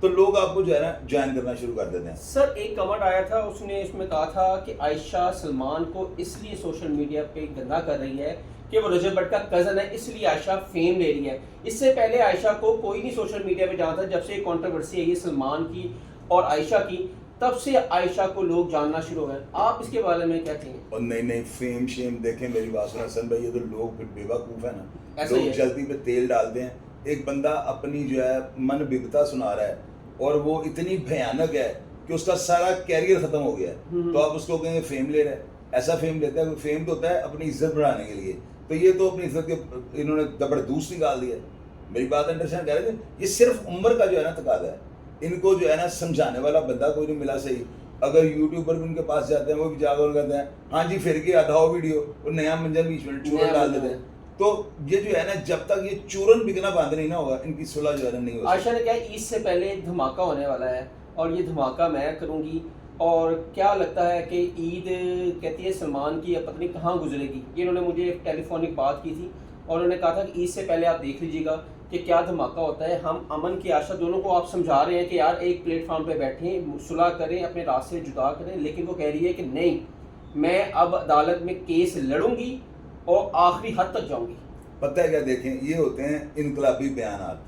تو لوگ آپ کو جو ہے نا جوائن کرنا شروع کر دیتے ہیں. سر ایک کمنٹ آیا تھا, اس نے اس میں کہا تھا کہ عائشہ سلمان کو اس لیے سوشل میڈیا پہ گندا کر رہی ہے کہ وہ رجب بٹ کا کزن ہے, اس لیے عائشہ فیم لے رہی ہے. اس سے پہلے عائشہ کو کوئی نہیں سوشل میڈیا پہ جانتا, جب سے یہ کنٹروورسی آئی ہے سلمان کی اور عائشہ کی, تب سے عائشہ کو لوگ جاننا شروع ہو گئے. آپ اس کے بارے میں کیا کہیں؟ اور نہیں فیم شیم دیکھیں میری بات سنیں حسن بھائی, یہ تو لوگ پھر بیوقوف ہیں نا, ایسا ہی لوگ ہے. جلدی پہ تیل ڈالتے ہیں. ایک بندہ اپنی جو ہے من بگتا سنا رہا ہے اور وہ اتنی بھیانک ہے کہ اس کا سارا کیریئر ختم ہو گیا ہے, تو آپ اس کو کہیں گے فیم لے رہے ہیں. ایسا فیم لیتا ہے, فیم تو ہوتا ہے اپنی عزت بڑھانے کے لیے, تو یہ تو اپنی عزت کے انہوں نے زبردست نکال دیا. میری بات انڈرسٹینڈ کر رہے تھے, یہ صرف عمر کا جو ہے نا تقاضا ہے. ان کو جو ہے نا سمجھانے والا بندہ کوئی نہیں ملا صحیح. اگر یوٹیوبر بھی ان کے پاس جاتے ہیں وہ بھی جا کر کہتے ہیں ہاں جی پھر کے آدھاؤ ویڈیو, اور نیا منجر بیچ میں چورن ڈال دیتے ہیں. تو یہ جو ہے نا جب تک یہ چورن بکنا بند نہیں نہ ہوگا ان کی صلح جو ہے نا نہیں ہوگی. عائشہ نے کہا عید سے پہلے دھماکہ ہونے والا ہے اور یہ دھماکہ میں کروں گی, اور کیا لگتا ہے کہ عید کہتی ہے سلمان کی پتہ نہیں کہاں گزرے گی. یہ انہوں نے مجھے ٹیلی فونک بات کی تھی اور انہوں نے کہا تھا کہ عید سے پہلے آپ دیکھ لیجیے گا کہ کیا دھماکہ ہوتا ہے. ہم امن کی آشا دونوں کو آپ سمجھا رہے ہیں کہ یار ایک پلیٹ فارم پہ بیٹھیں, صلح کریں, اپنے راستے جدا کریں, لیکن وہ کہہ رہی ہے کہ نہیں, میں اب عدالت میں کیس لڑوں گی اور آخری حد تک جاؤں گی. پتہ ہے کیا, دیکھیں یہ ہوتے ہیں انقلابی بیانات.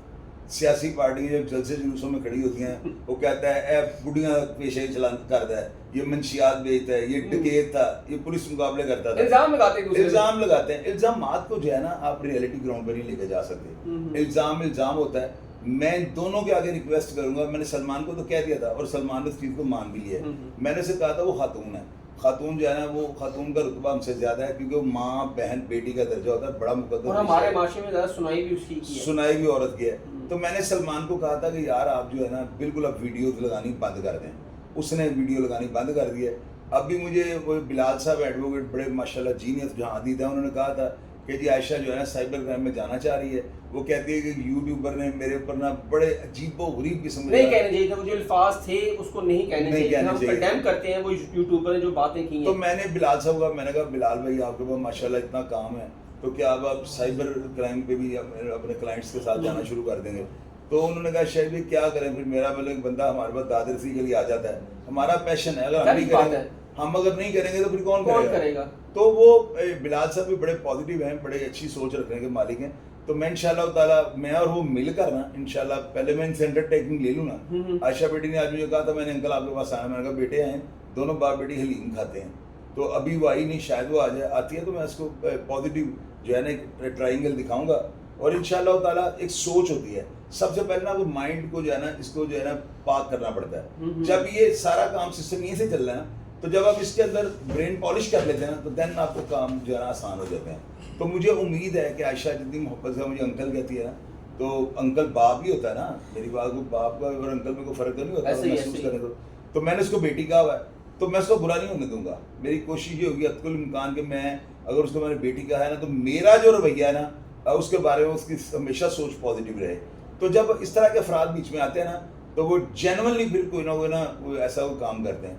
سیاسی پارٹی جب جلسے جلوسوں میں کھڑی ہوتی ہیں وہ کہتا ہے اے بڑھیاں پیشے چلان کرتا ہے, یہ منشیات بیچتا ہے, یہ ڈکیت تھا, یہ پولیس مقابلے کرتا تھا. الزام لگاتے ہیں, الزام لگاتے ہیں. الزامات کو جو ہے نا آپ ریئلٹی گراؤنڈ پر نہیں لے کے جا سکتے. الزام ہوتا ہے. میں دونوں کے آگے ریکویسٹ کروں گا, میں نے سلمان کو تو کہہ دیا تھا اور سلمان نے اس چیز کو مان بھی لیا ہے. میں نے اسے کہا تھا وہ خاتون ہے, خاتون جو ہے نا وہ خاتون کا رتبہ ہم سے زیادہ ہے کیونکہ وہ ماں بہن بیٹی کا درجہ ہوتا ہے, بڑا مقدس. اور ہمارے معاشرے میں زیادہ سنائی بھی اس کی ہے, سنائی بھی عورت کی ہے. تو میں نے سلمان کو کہا تھا کہ یار آپ جو ہے نا بالکل اب ویڈیوز لگانی بند کر دیں. اس نے ویڈیو لگانی بند کر دی ہے. اب بھی مجھے وہ بلال صاحب ایڈوکیٹ بڑے ماشاءاللہ جینیس جہاں دی تھا, انہوں نے کہا تھا کہ جی عائشہ جو ہے نا سائبر کرائم میں جانا چاہ رہی ہے. وہ کہتی ہے کہ یوٹیوبر نے میرے اوپر نا بڑے عجیب و غریب قسم کے نہیں کہنے چاہیے تھے, وہ جو الفاظ تھے اس کو نہیں کہنے چاہیے. ہم کنڈیم کرتے ہیں وہ یوٹیوبر نے جو باتیں کی ہیں. تو میں نے بلال صاحب کا, میں نے کہا بلال بھائی آپ کے پاس ماشاءاللہ اتنا کام ہے, تو کیا آپ سائبر کرائم پہ بھی اپنے کلائنٹس کے ساتھ جانا شروع کر دیں گے؟ تو انہوں نے کہا شاید بھی کیا کریں, پھر میرا مطلب بندہ ہمارے پاس دادرسی کے لیے آ جاتا ہے, ہمارا پیشن ہے, اگر ہم اگر نہیں کریں گے تو پھر کون کرے گا. تو وہ بلال صاحب بھی بڑے پازیٹیو ہیں, بڑے اچھی سوچ رکھنے کے مالک ہیں. تو میں انشاءاللہ تعالیٰ میں اور وہ مل کر نا انشاءاللہ پہلے میں ان سے انڈرٹیکنگ لے لوں نا. عائشہ بیٹی نے آج مجھے کہا تھا, میں نے انکل آپ کے پاس آیا, میں نے کہا بیٹے ہیں دونوں باپ بیٹی حلیم کھاتے ہیں, تو ابھی وہ آئی نہیں, شاید وہ آتی ہے تو میں اس کو پازیٹیو جو ہے نا ٹرائنگل دکھاؤں گا. اور انشاءاللہ تعالیٰ ایک سوچ ہوتی ہے, سب سے پہلے نا وہ مائنڈ کو جو ہے نا اس کو جو ہے نا پاک کرنا پڑتا ہے. جب یہ سارا کام سسٹم یہیں سے چل رہا ہے نا, تو جب آپ اس کے اندر برین پالش کر لیتے ہیں نا تو دین آپ کو کام جو ہے نا آسان ہو جاتے ہیں. تو مجھے امید ہے کہ عائشہ جتنی محبت سے مجھے انکل کہتی ہے نا, تو انکل باپ ہی ہوتا ہے نا, میری بات کو باپ کا اور انکل میں کوئی فرق تو نہیں ہوتا محسوس کرنے کو. تو میں نے اس کو بیٹی کہا ہوا ہے, تو میں اس کو برا نہیں ہونے دوں گا. میری کوشش یہ ہوگی اتقل امکان کہ میں اگر اس کو میں نے بیٹی کہا ہے نا, تو میرا جو رویہ ہے نا اس کے بارے میں اس کی ہمیشہ سوچ پازیٹیو رہے. تو جب اس طرح کے افراد بیچ میں آتے ہیں نا تو وہ جینوئنلی پھر کوئی نہ وہ ایسا وہ کام کرتے ہیں.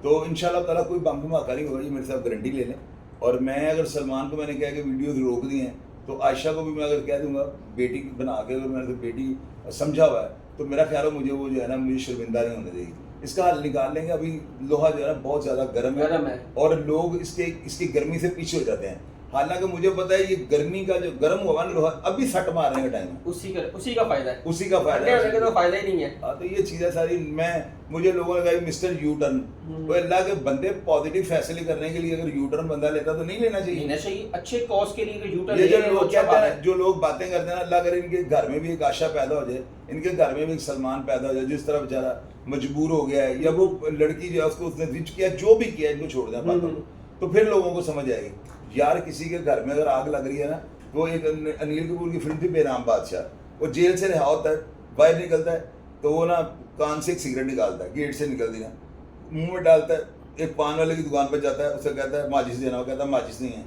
تو انشاءاللہ تعالیٰ کوئی بم دھماکہ نہیں ہوگا, یہ میرے ساتھ گارنٹی لے لیں. اور میں اگر سلمان کو میں نے کہا کہ ویڈیوز روک دی ہیں, تو عائشہ کو بھی میں اگر کہہ دوں گا بیٹی بنا کے, اگر میں نے بیٹی سمجھا ہوا ہے تو میرا خیال ہے مجھے وہ جو ہے نا مجھے شرمندہ نہیں ہونے دے گی. اس کا حل نکال لیں گے. ابھی لوہا جو ہے نا بہت زیادہ گرم ہے اور لوگ اس کی گرمی سے پیچھے ہو جاتے ہیں. حالانکہ مجھے پتا ہے یہ گرمی کا جو گرم ہوا نا لوہا ابھی سٹ مارنے کا ٹائم ہے, اسی کا فائدہ ہے, اسی کا فائدہ ہے, تو فائدہ ہی نہیں ہے. ہاں تو یہ چیزیں ساری مجھے لوگوں نے کہا مسٹر یو ٹرن, تو اللہ کے بندے پازیٹیو فیصلے کرنے کے لیے اگر یو ٹرن بندہ لیتا تو نہیں لینا چاہیے. اچھے کاز کے لیے یو ٹرن. یہ جو لوگ کہتے ہیں, جو لوگ باتیں کرتے ہیں نا, اللہ کرے ان کے گھر میں بھی ایک عائشہ پیدا ہو جائے, ان کے گھر میں بھی ایک سلمان پیدا ہو جائے جس طرح بیچارہ مجبور ہو گیا ہے, یا وہ لڑکی جو ہے اس کو اس نے رچ کیا, جو بھی کیا ان کو چھوڑ دیں باتوں کو, تو پھر لوگوں کو سمجھ آئے گی. یار کسی کے گھر میں اگر آگ لگ رہی ہے نا, وہ ایک انیل کپور کی فلم تھی بے نام بادشاہ, وہ جیل سے رہا ہوتا ہے, باہر نکلتا ہے تو وہ نا کان سے ایک سگریٹ نکالتا ہے, گیٹ سے نکلتی نا, منہ میں ڈالتا ہے, ایک پان والے کی دکان پہ جاتا ہے, اسے کہتا ہے ماچس دینا, وہ کہتا ہے ماچس نہیں ہے,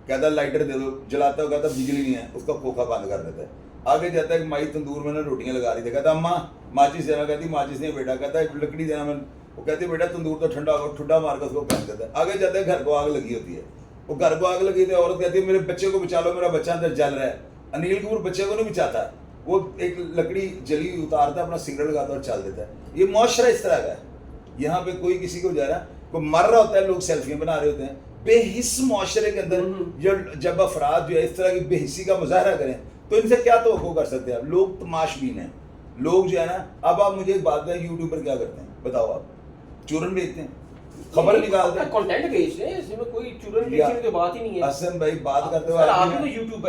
کہتا ہے لائٹر دے دو, جلاتا ہے, وہ کہتا ہے بجلی نہیں ہے, اس کا کھوکھا بند کر دیتا ہے. آگے جاتا ہے کہ مائی تندور میں نے روٹیاں لگا رہی تھی, کہتا ہے اماں ماچس دینا, کہتی ماچس نہیں بیٹا, کہتا ہے لکڑی دینا, میں وہ کہتی ہے بیٹا تندور تو ٹھنڈا ہوگا, ٹھنڈا مار کر اس کو پھینک دیتا ہے. آگے جاتا ہے گھر کو آگ لگی ہوتی ہے, وہ گھر کو آگ لگی تھی, عورت کہتی ہے میرے بچے کو بچا لو, میرا بچہ اندر جل رہا ہے. انیل کپور بچے کو نہیں بچاتا, وہ ایک لکڑی جلی ہوئی اتارتا ہے, اپنا سگریٹ لگاتا ہے اور چل دیتا ہے. یہ معاشرہ اس طرح کا ہے. یہاں پہ کوئی کسی کو جا رہا, کوئی مر رہا ہوتا ہے, لوگ سیلفیاں بنا رہے ہوتے ہیں. بے حس معاشرے کے اندر جب افراد جو ہے اس طرح کی بے حسی کا مظاہرہ کریں تو ان سے کیا توقع کر سکتے ہیں آپ؟ لوگ تماش بین ہیں, لوگ جو ہے نا. اب آپ مجھے ایک بات بتائیں, یوٹیوب پر کیا کرتے ہیں بتاؤ آپ؟ چورن بیچتے ہیں, خبر نکالتے ہیں, کنٹینٹ بیچ رہے ہیں, اس میں کوئی چورن بیچنے کی بات ہی نہیں ہے. حسن بھائی بات کرتے ہوئے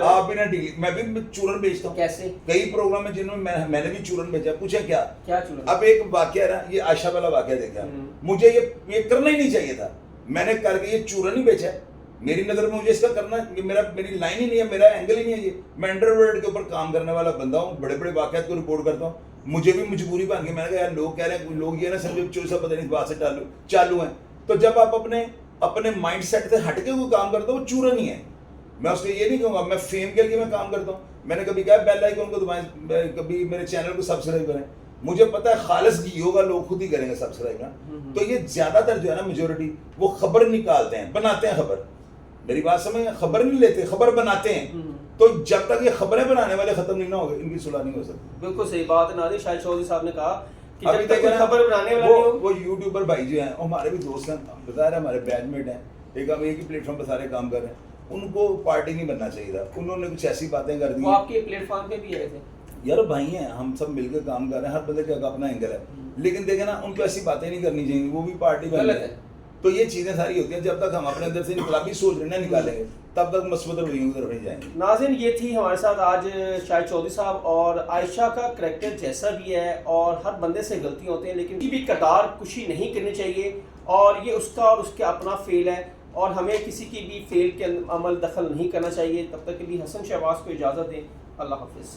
آپ بھی نہ ڈیل, میں بھی چورن بیچتا ہوں. کیسے؟ کئی پروگرام میں جنہوں میں نے بھی چورن بیچا. پوچھیں کیا چورن؟ اب ایک واقعہ ہے نا, یہ عائشہ والا واقعہ دیکھا, مجھے یہ کرنا ہی نہیں چاہیے تھا. میں نے کر کے یہ چورن ہی بیچا ہے. میری نظر میں مجھے اس کا کرنا, میری لائن ہی نہیں ہے, میرا اینگل ہی نہیں ہے. یہ میں انڈر ورلڈ کے اوپر کام کرنے والا بندہ ہوں, بڑے بڑے واقعات کو رپورٹ کرتا ہوں. مجھے بھی مجبوری بن گئی. میں نے کہا یار لوگ کہہ رہے ہیں, لوگ یہ نا سمجھو چوسا پتہ نہیں اس بات سے چالو ہیں. تو جب آپ اپنے مائنڈ سیٹ سے ہٹ کے کوئی کام کرتا ہوں وہ چورن ہی ہے. میں اس کو یہ نہیں کہوں گا میں فیم کے لیے میں کام کرتا ہوں. میں نے کبھی کہا بیل آئیکن کو دبائیں, کبھی میرے چینل کو سبسکرائب کریں. مجھے پتا ہے خالص گھی ہوگا, لوگ خود ہی کریں گے سبسکرائب نا. تو یہ زیادہ تر جو ہے نا میجورٹی وہ خبر نکالتے ہیں, بناتے ہیں خبر. میری بات سمجھ, خبر نہیں لیتے, خبر بناتے ہیں. تو جب تک یہ خبریں بنانے والے ختم نہیں نہ ہو گئے ان کی صلح نہیں ہو سکتی. بالکل صحیح بات ہے. ناظرین شاہد چودھری صاحب نے کہا کہ ابھی جب تک خبر بنانے والا نہیں ہو. وہ یوٹیوبر بھائی جو ہیں ہمارے بھی دوست ہیں, بتا رہے ہمارے بیچ میٹ ہیں, ایک ہم ایک ہی پلیٹ فارم پہ سارے کام کر رہے ہیں. ان کو پارٹی نہیں بننا چاہیے تھا. انہوں نے کچھ ایسی باتیں کر دی. وہ آپ کے پلیٹ فارم پہ بھی آئے تھے. یار بھائی ہیں, ہم سب مل کے کام کر رہے ہیں, ہر بندے کا اپنا اینگل ہے. لیکن دیکھیں نا ان کو ایسی باتیں نہیں کرنی چاہیے, وہ بھی پارٹی بن ہے. تو یہ چیزیں ساری ہوتی ہیں. جب تک ہم اپنے اندر سے انقلابی سوچ رہے ہیں نکالیں گے تب تک مثبت رویوں کی طرف نہیں جائیں گے. ناظرین یہ تھی ہمارے ساتھ آج شاہد چودھری صاحب. اور عائشہ کا کریکٹر جیسا بھی ہے اور ہر بندے سے غلطیاں ہوتی ہیں, لیکن کسی بھی کردار کشی نہیں کرنی چاہیے. اور یہ اس کا اور اس کا اپنا فیل ہے, اور ہمیں کسی کی بھی فیل کے عمل دخل نہیں کرنا چاہیے. تب تک کے لیے حسن شہباز کو اجازت دیں. اللہ حافظ.